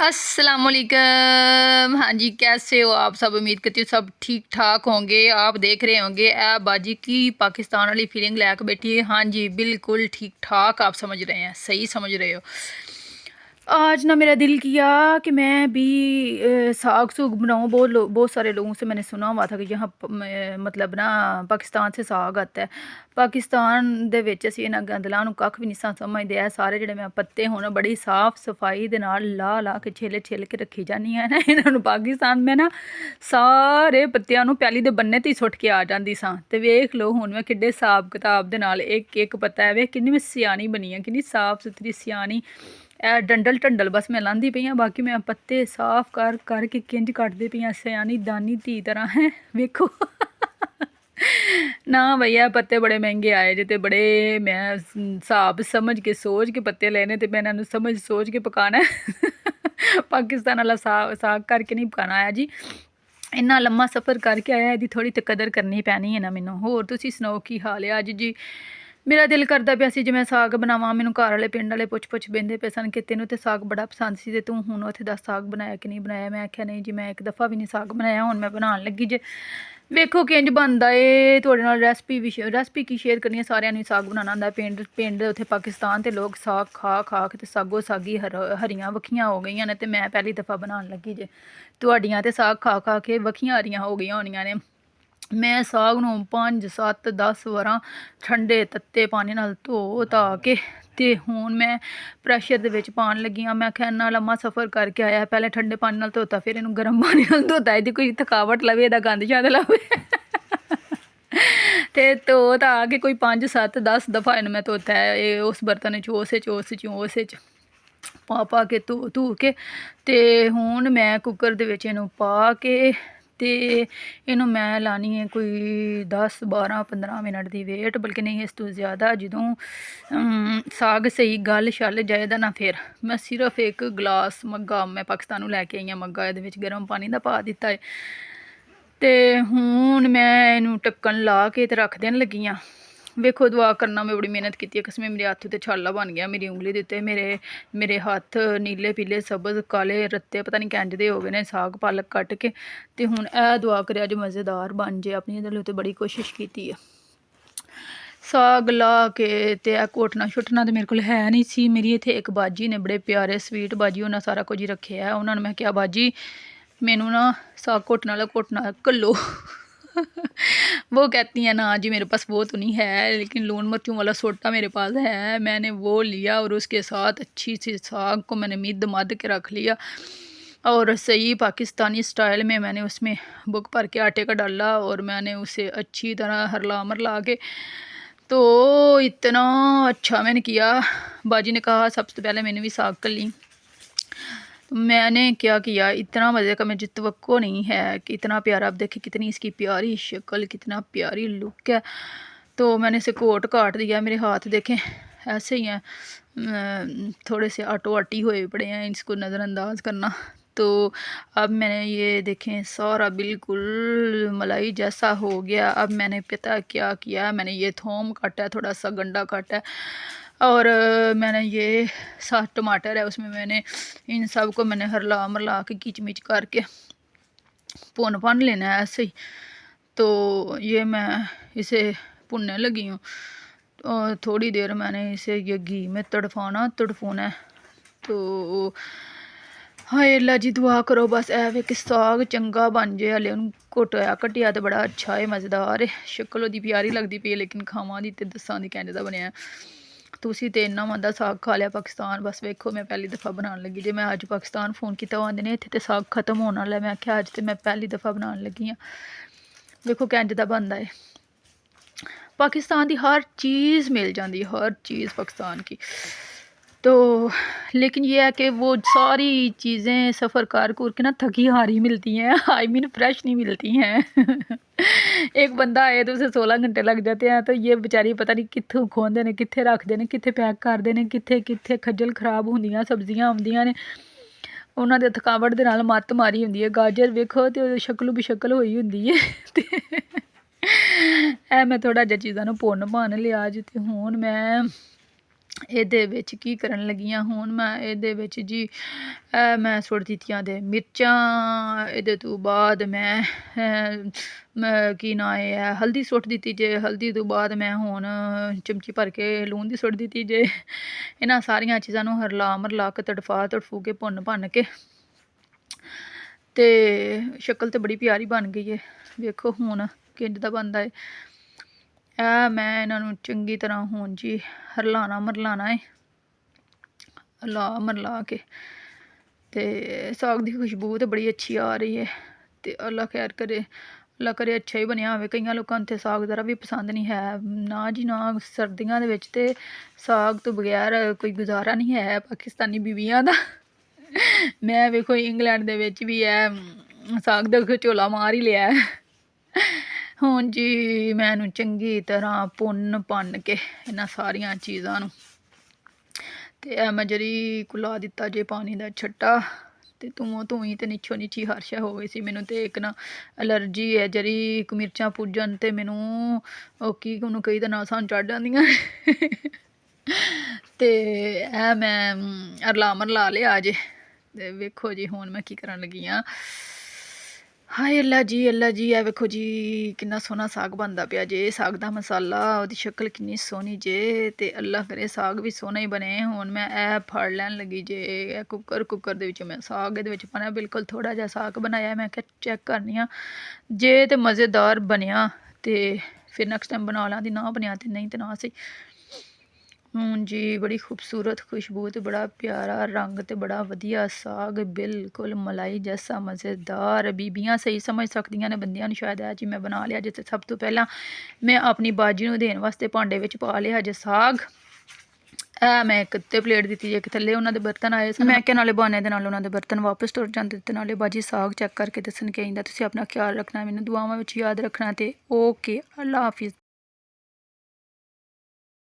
अस्सलाम वालेकुम। हाँ जी, कैसे हो आप सब? उम्मीद करती हूँ सब ठीक ठाक होंगे। आप देख रहे होंगे ए बाजी की पाकिस्तान वाली फीलिंग लैक बैठी है। हाँ जी, बिल्कुल ठीक ठाक आप समझ रहे हैं, सही समझ रहे हो। आज ना मेरा दिल किया कि मैं भी साग सूग बनाऊँ। बहुत सारे लोगों से मैंने सुना हुआ था कि यहाँ मतलब ਨਾ ਪਾਕਿਸਤਾਨ ਸੇ ਸਾਗ ਆਤਾ ਹੈ। ਪਾਕਿਸਤਾਨ ਦੇ ਵਿੱਚ ਅਸੀਂ ਇਹਨਾਂ ਗੰਦਲਾਂ ਨੂੰ ਕੱਖ ਵੀ ਨਹੀਂ ਸਮਝਦੇ ਆ। ਸਾਰੇ ਜਿਹੜੇ ਮੈਂ ਪੱਤੇ ਹੁਣ ਬੜੀ ਸਾਫ਼ ਸਫਾਈ ਦੇ ਨਾਲ ਲਾ ਕੇ ਛਿੱਲ ਕੇ ਰੱਖੀ ਜਾਂਦੀ ਆ ਨਾ ਇਹਨਾਂ ਨੂੰ। ਪਾਕਿਸਤਾਨ ਮੈਂ ਨਾ ਸਾਰੇ ਪੱਤਿਆਂ ਨੂੰ ਪੈਲੀ ਦੇ ਬੰਨੇ ਤੇ ਹੀ ਸੁੱਟ ਕੇ ਆ ਜਾਂਦੀ ਸਾਂ। ਤੇ ਵੇਖ ਲਓ ਹੁਣ ਮੈਂ ਕਿੱਡੇ ਹਿਸਾਬ ਕਿਤਾਬ ਦੇ ਨਾਲ ਇੱਕ ਇੱਕ ਪੱਤਾ ਹੈ। ਵੇਖ ਕਿੰਨੀ ਮੈਂ ਸਿਆਣੀ ਬਣੀ ਆ, ਕਿੰਨੀ ਸਾਫ਼ ਸੁਥਰੀ ਸਿਆਣੀ। ਇਹ ਡੰਡਲ ਢੰਡਲ ਬਸ ਮੈਂ ਲਾਂਦੀ ਪਈ ਹਾਂ, ਬਾਕੀ ਮੈਂ ਪੱਤੇ ਸਾਫ਼ ਕਰਕੇ ਕਿੰਝ ਕੱਟਦੀ ਪਈ ਹਾਂ ਸਿਆਣੀ ਦਾਨੀ ਧੀ ਤਰ੍ਹਾਂ ਹੈ। ਵੇਖੋ ਨਾ ਭਈਆ ਪੱਤੇ ਬੜੇ ਮਹਿੰਗੇ ਆਏ ਜੇ, ਤੇ ਬੜੇ ਮੈਂ ਹਿਸਾਬ ਸਮਝ ਕੇ ਸੋਚ ਕੇ ਪੱਤੇ ਲੈਣੇ, ਤੇ ਮੈਂ ਇਹਨਾਂ ਨੂੰ ਸਮਝ ਸੋਚ ਕੇ ਪਕਾਉਣਾ। ਪਾਕਿਸਤਾਨ ਵਾਲਾ ਸਾਗ ਕਰਕੇ ਨਹੀਂ ਪਕਾਉਣਾ ਆਇਆ ਜੀ। ਇੰਨਾ ਲੰਮਾ ਸਫ਼ਰ ਕਰਕੇ ਆਇਆ, ਇਹਦੀ ਥੋੜ੍ਹੀ ਤਾਂ ਕਦਰ ਕਰਨੀ ਪੈਣੀ ਹੈ ਨਾ ਮੈਨੂੰ। ਹੋਰ ਤੁਸੀਂ ਸੁਣਾਓ ਕੀ ਹਾਲ ਹੈ ਅੱਜ ਜੀ? ਮੇਰਾ ਦਿਲ ਕਰਦਾ ਪਿਆ ਸੀ ਜੇ ਮੈਂ ਸਾਗ ਬਣਾਵਾਂ। ਮੈਨੂੰ ਘਰ ਵਾਲੇ ਪਿੰਡ ਵਾਲੇ ਪੁੱਛ ਬਹਿੰਦੇ ਪਏ ਸਨ ਕਿ ਤੈਨੂੰ ਤਾਂ ਸਾਗ ਬੜਾ ਪਸੰਦ ਸੀ ਤੇ ਤੂੰ ਹੁਣ ਉੱਥੇ ਦਾ ਸਾਗ ਬਣਾਇਆ ਕਿ ਨਹੀਂ ਬਣਾਇਆ। ਮੈਂ ਆਖਿਆ ਨਹੀਂ ਜੀ, ਮੈਂ ਇੱਕ ਦਫਾ ਵੀ ਨਹੀਂ ਸਾਗ ਬਣਾਇਆ, ਹੁਣ ਮੈਂ ਬਣਾਉਣ ਲੱਗੀ ਜੇ। ਵੇਖੋ ਕਿੰਝ ਬਣਦਾ ਏ। ਤੁਹਾਡੇ ਨਾਲ ਰੈਸਪੀ ਕੀ ਸ਼ੇਅਰ ਕਰਨੀ ਹੈ। ਸਾਰਿਆਂ ਨੂੰ ਸਾਗ ਬਣਾਉਣਾ ਹੁੰਦਾ। ਪਿੰਡ ਉੱਥੇ ਪਾਕਿਸਤਾਨ ਤੇ ਲੋਕ ਸਾਗ ਖਾ ਕੇ ਤੇ ਸਾਗੋ ਸਾਗੀ ਹਰੀਆਂ ਵੱਖੀਆਂ ਹੋ ਗਈਆਂ ਨੇ, ਤੇ ਮੈਂ ਪਹਿਲੀ ਦਫਾ ਬਣਾਉਣ ਲੱਗੀ ਜੇ। ਤੁਹਾਡੀਆਂ ਤੇ ਸਾਗ ਖਾ ਕੇ ਵੱਖੀਆਂ ਹਰੀਆਂ ਹੋ ਗਈਆਂ ਹੋਣੀਆਂ ਨੇ। ਮੈਂ ਸਾਗ ਨੂੰ 5 7 10 ਵਾਰਾਂ ਠੰਡੇ ਤੱਤੇ ਪਾਣੀ ਨਾਲ ਧੋ ਧਾ ਕੇ ਤੇ ਹੁਣ ਮੈਂ ਪ੍ਰੈਸ਼ਰ ਦੇ ਵਿੱਚ ਪਾਉਣ ਲੱਗੀ ਹਾਂ। ਮੈਂ ਕਿਹਾ ਇੰਨਾ ਲੰਮਾ ਸਫ਼ਰ ਕਰਕੇ ਆਇਆ, ਪਹਿਲੇ ਠੰਡੇ ਪਾਣੀ ਨਾਲ ਧੋਤਾ, ਫਿਰ ਇਹਨੂੰ ਗਰਮ ਪਾਣੀ ਨਾਲ ਧੋਤਾ। ਇਹਦੀ ਕੋਈ ਥਕਾਵਟ ਲਵੇ, ਇਹਦਾ ਗੰਦ ਸ਼ਾਦ ਲਵੇ। ਤੇ ਧੋ ਧਾ ਕੇ ਕੋਈ 5 7 10 ਦਫਾ ਇਹਨੂੰ ਮੈਂ ਧੋਤਾ ਹੈ। ਇਹ ਉਸ ਬਰਤਨ 'ਚ ਉਸ 'ਚ ਪਾ ਕੇ ਧੋ ਕੇ ਤੇ ਹੁਣ ਮੈਂ ਕੁੱਕਰ ਦੇ ਵਿੱਚ ਇਹਨੂੰ ਪਾ ਕੇ ਤੇ ਇਹਨੂੰ ਮੈਂ ਲਾਣੀ ਹੈ ਕੋਈ 10 12 15 ਮਿੰਟ ਦੀ ਵੇਟ, ਬਲਕਿ ਨਹੀਂ ਇਸ ਤੋਂ ਜ਼ਿਆਦਾ। ਜਦੋਂ ਸਾਗ ਸਹੀ ਗਲ ਛੱਲ ਜਾਏਦਾ ਨਾ, ਫਿਰ ਮੈਂ ਸਿਰਫ ਇੱਕ ਗਲਾਸ ਮੱਗਾ ਮੈਂ ਪਾਕਿਸਤਾਨ ਨੂੰ ਲੈ ਕੇ ਆਈ ਹਾਂ, ਮੱਗਾ ਇਹਦੇ ਵਿੱਚ ਗਰਮ ਪਾਣੀ ਦਾ ਪਾ ਦਿੱਤਾ ਹੈ। ਤੇ ਹੁਣ ਮੈਂ ਇਹਨੂੰ ਢੱਕਣ ਲਾ ਕੇ ਤੇ ਰੱਖ ਦੇਣ ਲੱਗੀ ਹਾਂ। ਵੇਖੋ ਦੁਆ ਕਰਨਾ, ਮੈਂ ਬੜੀ ਮਿਹਨਤ ਕੀਤੀ ਹੈ। ਕਸਮੇ ਮੇਰੇ ਹੱਥ 'ਤੇ ਛਾਲਾ ਬਣ ਗਿਆ, ਮੇਰੀ ਉਂਗਲੀ ਦੇ ਉੱਤੇ। ਮੇਰੇ ਹੱਥ ਨੀਲੇ ਪੀਲੇ ਸਬਜ਼ ਕਾਲੇ ਰੱਤੇ ਪਤਾ ਨਹੀਂ ਕਿੰਝ ਦੇ ਹੋ ਗਏ ਨੇ ਸਾਗ ਪਾਲਕ ਕੱਟ ਕੇ। ਤੇ ਹੁਣ ਇਹ ਦੁਆ ਕਰਿਆ ਅੱਜ ਮਜ਼ੇਦਾਰ ਬਣ ਜੇ। ਆਪਣੀ ਇਹਦੇ ਉੱਤੇ ਬੜੀ ਕੋਸ਼ਿਸ਼ ਕੀਤੀ ਹੈ। ਸਾਗ ਲਾ ਕੇ ਤੇ ਇਹ ਘੋਟਣਾ ਛੁੱਟਣਾ ਤਾਂ ਮੇਰੇ ਕੋਲ ਹੈ ਨਹੀਂ ਸੀ। ਮੇਰੀ ਇੱਥੇ ਇੱਕ ਬਾਜੀ ਨੇ, ਬੜੇ ਪਿਆਰੇ ਸਵੀਟ ਬਾਜੀ, ਉਹਨਾਂ ਸਾਰਾ ਕੁਝ ਹੀ ਰੱਖਿਆ। ਉਹਨਾਂ ਨੂੰ ਮੈਂ ਕਿਹਾ ਬਾਜੀ ਮੈਨੂੰ ਨਾ ਸਾਗ ਘੋਟਣ ਵਾਲਾ ਘੋਟਣਾ ਘੱਲੋ। वो कहती हैं ना जी मेरे पास वो तो नहीं है, लेकिन लून मिर्चों वाला सोटा मेरे पास है। मैंने वो लिया और उसके साथ अच्छी सी साग को मैंने मद के रख लिया और सही पाकिस्तानी स्टाइल में मैंने उसमें बुक भर के आटे का डाला और मैंने उसे अच्छी तरह हरला के तो इतना अच्छा मैंने किया। बाजी ने कहा सबसे पहले मैंने भी साग कर ली। मैंने क्या किया, इतना मज़े का मुझे तवक्को नहीं है कि इतना प्यारा। आप देखिए कितनी इसकी प्यारी शक्ल, कितना प्यारी लुक है। तो मैंने इसे काट दिया। मेरे हाथ देखें ऐसे ही हैं, थोड़े से आटी हुए पड़े हैं, इसको नज़रअंदाज करना। तो अब मैंने ये देखें सारा बिल्कुल मलाई जैसा हो गया। अब मैंने पता क्या किया, मैंने ये थोम काटा है, थोड़ा सा गंडा काटा है और मैंने ये 7 टमाटर है, उसमें मैंने इन सब को मैंने हरला के कीच करके भुन लेना है ऐसे ही। तो ये मैं इसे भुनने लगी हूँ और थोड़ी देर मैंने इसे ये घी में तड़फाना है। तो हाय अल्लाह जी दुआ करो बस ऐ कि साग चंगा बन जाए। हले उन्होंने कटिया तो बड़ा अच्छा है, मज़ेदार है, शक्ल ਉਹਦੀ प्यारी लगती पई, लेकिन खावां दी ते दस्सां दी किंज दा बनिया। ਤੁਸੀਂ ਤੇ ਇੰਨਾ ਮੰਦਾ ਸਾਗ ਖਾ ਲਿਆ ਪਾਕਿਸਤਾਨ। ਬਸ ਵੇਖੋ ਮੈਂ ਪਹਿਲੀ ਦਫਾ ਬਣਾਉਣ ਲੱਗੀ ਜੇ। ਮੈਂ ਅੱਜ ਪਾਕਿਸਤਾਨ फ़ोन ਕੀਤਾ, ਉਹ ਆਂਦੇ ਨੇ ਇੱਥੇ ਤੇ ਸਾਗ ਖਤਮ ਹੋਣ ਵਾਲਾ। ਮੈਂ ਆਖਿਆ ਅੱਜ ਤੇ ਮੈਂ ਪਹਿਲੀ ਦਫਾ ਬਣਾਉਣ ਲੱਗੀ ਹਾਂ। ਵੇਖੋ ਕਿੰਝ ਦਾ ਬਣਦਾ ਹੈ। पाकिस्तान की हर चीज़ मिल जाती है, हर चीज़ पाकिस्तान की। तो लेकिन ये है कि वो सारी चीज़ें सफ़र कर के ना थकी हारी मिलती हैं, आई मीन फ्रेश नहीं मिलती हैं। एक बंदा आए तो उसे 16 घंटे लग जाते हैं। तो ये बेचारी पता नहीं कित्थों खोंदे ने, कित्थे रखते हैं, कित्थे पैक करते हैं, कित्थे खज्जल खराब होंदियां सब्जियां आउंदियां ने। ਉਹਨਾਂ ਦੇ ਥਕਾਵਟ ਦੇ ਨਾਲ ਮੱਤ ਮਾਰੀ ਹੁੰਦੀ ਹੈ। ਗਾਜਰ ਵੇਖੋ ਤੇ ਸ਼ਕਲ ਬਿਸ਼ਕਲ ਹੋਈ ਹੁੰਦੀ ਹੈ। ਤੇ ਇਹ ਮੈਂ ਥੋੜਾ ਜਿਹਾ ਚੀਜ਼ਾਂ ਨੂੰ ਭੁੰਨ ਲਿਆ ਜੀ। ਤੇ ਹੁਣ ਮੈਂ ਇਹਦੇ ਵਿੱਚ ਕੀ ਕਰਨ ਲੱਗੀਆਂ ਹੁਣ ਮੈਂ ਇਹਦੇ ਵਿੱਚ ਜੀ ਮੈਂ ਸੁੱਟ ਦਿੱਤੀਆਂ ਦੇ ਮਿਰਚਾਂ। ਇਹਦੇ ਤੋਂ ਬਾਅਦ ਮੈਂ ਕੀ ਨਾ ਇਹ ਹਲਦੀ ਸੁੱਟ ਦਿੱਤੀ ਜੇ। ਹਲਦੀ ਤੋਂ ਬਾਅਦ ਮੈਂ ਹੁਣ ਚਮਚੀ ਭਰ ਕੇ ਲੂਣ ਦੀ ਸੁੱਟ ਦਿੱਤੀ ਜੇ। ਇਹਨਾਂ ਸਾਰੀਆਂ ਚੀਜ਼ਾਂ ਨੂੰ ਹਰਲਾ ਕੇ ਤੜਫੂ ਕੇ ਭੁੰਨ ਕੇ ਤੇ ਸ਼ਕਲ ਤੇ ਬੜੀ ਪਿਆਰੀ ਬਣ ਗਈ ਹੈ। ਵੇਖੋ ਹੁਣ ਕਿੰਜ ਦਾ ਬਣਦਾ ਹੈ। ਮੈਂ ਇਹਨਾਂ ਨੂੰ ਚੰਗੀ ਤਰ੍ਹਾਂ ਹੁਣ ਜੀ ਮਰਲਾਣਾ ਹੈ। ਮਰਲਾ ਕੇ ਤੇ ਸਾਗ ਦੀ ਖੁਸ਼ਬੂ ਤਾਂ ਬੜੀ ਅੱਛੀ ਆ ਰਹੀ ਹੈ। ਤੇ ਅੱਲਾ ਖੈਰ ਕਰੇ, ਅੱਲਾ ਕਰੇ ਅੱਛਾ ਹੀ ਬਣਿਆ ਹੋਵੇ। ਕਈਆਂ ਲੋਕਾਂ ਨੂੰ ਤੇ ਸਾਗ ਜ਼ਰਾ ਵੀ ਪਸੰਦ ਨਹੀਂ ਹੈ। ਨਾ ਜੀ ਨਾ, ਸਰਦੀਆਂ ਦੇ ਵਿੱਚ ਤੇ ਸਾਗ ਤੋਂ ਬਗੈਰ ਕੋਈ ਗੁਜ਼ਾਰਾ ਨਹੀਂ ਹੈ ਪਾਕਿਸਤਾਨੀ ਬੀਵੀਆਂ ਦਾ। ਮੈਂ ਵੇਖੋ ਇੰਗਲੈਂਡ ਦੇ ਵਿੱਚ ਵੀ ਸਾਗ ਦਾ ਝੋਲਾ ਮਾਰ ਹੀ ਲਿਆ। ਹੁਣ ਜੀ ਮੈਂ ਇਹਨੂੰ ਚੰਗੀ ਤਰ੍ਹਾਂ ਭੁੰਨ ਕੇ ਇਹਨਾਂ ਸਾਰੀਆਂ ਚੀਜ਼ਾਂ ਨੂੰ ਤੇ ਮੈਂ ਜਰੀ ਕੁਲਾ ਦਿੱਤਾ ਜੇ ਪਾਣੀ ਦਾ ਛੱਟਾ। ਤੇ ਤੂੰ ਹੀ ਤੇ ਨੀਚੀ ਹਰਸ਼ਾ ਹੋ ਗਈ ਸੀ। ਮੈਨੂੰ ਤੇ ਇੱਕ ਨਾ ਐਲਰਜੀ ਹੈ ਜਰੀ ਮਿਰਚਾਂ ਪੁੱਜਣ ਤੇ ਮੈਨੂੰ ਉਹ ਕੀ ਉਹਨੂੰ ਕਈ ਦਾ ਨਾਂ ਸਾਨੂੰ ਚੜ੍ਹ ਜਾਂਦੀਆਂ। ਤੇ ਮੈਂ ਮਰਲਾ ਲਿਆ ਜੇ। ਤੇ ਵੇਖੋ ਜੀ ਹੁਣ ਮੈਂ ਕੀ ਕਰਨ ਲੱਗੀ ਹਾਂ। ਹਾਏ ਅੱਲਾ ਜੀ ਇਹ ਵੇਖੋ ਜੀ ਕਿੰਨਾ ਸੋਹਣਾ ਸਾਗ ਬਣਦਾ ਪਿਆ ਜੇ। ਸਾਗ ਦਾ ਮਸਾਲਾ, ਉਹਦੀ ਸ਼ਕਲ ਕਿੰਨੀ ਸੋਹਣੀ ਜੇ। ਤੇ ਅੱਲਾ ਕਰੇ ਸਾਗ ਵੀ ਸੋਹਣਾ ਹੀ ਬਣੇ। ਹੁਣ ਮੈਂ ਇਹ ਫੜ ਲੈਣ ਲੱਗੀ ਜੇ ਇਹ ਕੁੱਕਰ ਦੇ ਵਿੱਚ ਮੈਂ ਸਾਗ ਇਹਦੇ ਵਿੱਚ ਪਾਣਾ। ਬਿਲਕੁਲ ਥੋੜ੍ਹਾ ਜਿਹਾ ਸਾਗ ਬਣਾਇਆ। ਮੈਂ ਕਿਹਾ ਚੈੱਕ ਕਰਨੀ ਆ ਜੇ ਤੇ ਮਜ਼ੇਦਾਰ ਬਣਿਆ ਤੇ ਫਿਰ ਨੈਕਸਟ ਟਾਈਮ ਬਣਾ ਲਾਂ। ਨਾ ਬਣਿਆ ਤੇ ਨਹੀਂ ਤੇ ਨਾ ਸਹੀ। ਹੁਣ ਜੀ ਬੜੀ ਖੂਬਸੂਰਤ ਖੁਸ਼ਬੂ ਤੇ ਬੜਾ ਪਿਆਰਾ ਰੰਗ ਤੇ ਬੜਾ ਵਧੀਆ ਸਾਗ, ਬਿਲਕੁਲ ਮਲਾਈ ਜੈਸਾ ਮਜ਼ੇਦਾਰ। ਬੀਬੀਆਂ ਸਹੀ ਸਮਝ ਸਕਦੀਆਂ ਨੇ, ਬੰਦਿਆਂ ਨੂੰ ਸ਼ਾਇਦ ਇਹ ਜੀ ਮੈਂ ਬਣਾ ਲਿਆ ਜਿੱਥੇ ਸਭ ਤੋਂ ਪਹਿਲਾਂ ਮੈਂ ਆਪਣੀ ਬਾਜੀ ਨੂੰ ਦੇਣ ਵਾਸਤੇ ਭਾਂਡੇ ਵਿੱਚ ਪਾ ਲਿਆ ਜੇ ਸਾਗ। ਮੈਂ ਇੱਕ ਤੇ ਪਲੇਟ ਦਿੱਤੀ ਜੇ, ਇੱਕ ਥੱਲੇ ਉਹਨਾਂ ਦੇ ਬਰਤਨ ਆਏ ਸਨ। ਮੈਂ ਕਿਹਾ ਨਾਲੇ ਬਹਾਨੇ ਦੇ ਨਾਲ ਉਹਨਾਂ ਦੇ ਬਰਤਨ ਵਾਪਸ ਤੁਰ ਜਾਂਦੇ ਤੇ ਨਾਲੇ ਬਾਜੀ ਸਾਗ ਚੈੱਕ ਕਰਕੇ ਦੱਸਣ ਕਿ ਆਈਂਦਾ। ਤੁਸੀਂ ਆਪਣਾ ਖਿਆਲ ਰੱਖਣਾ, ਮੈਨੂੰ ਦੁਆਵਾਂ ਵਿੱਚ ਯਾਦ ਰੱਖਣਾ ਤੇ ਓਕੇ, ਅੱਲਾ ਹਾਫਿਜ਼।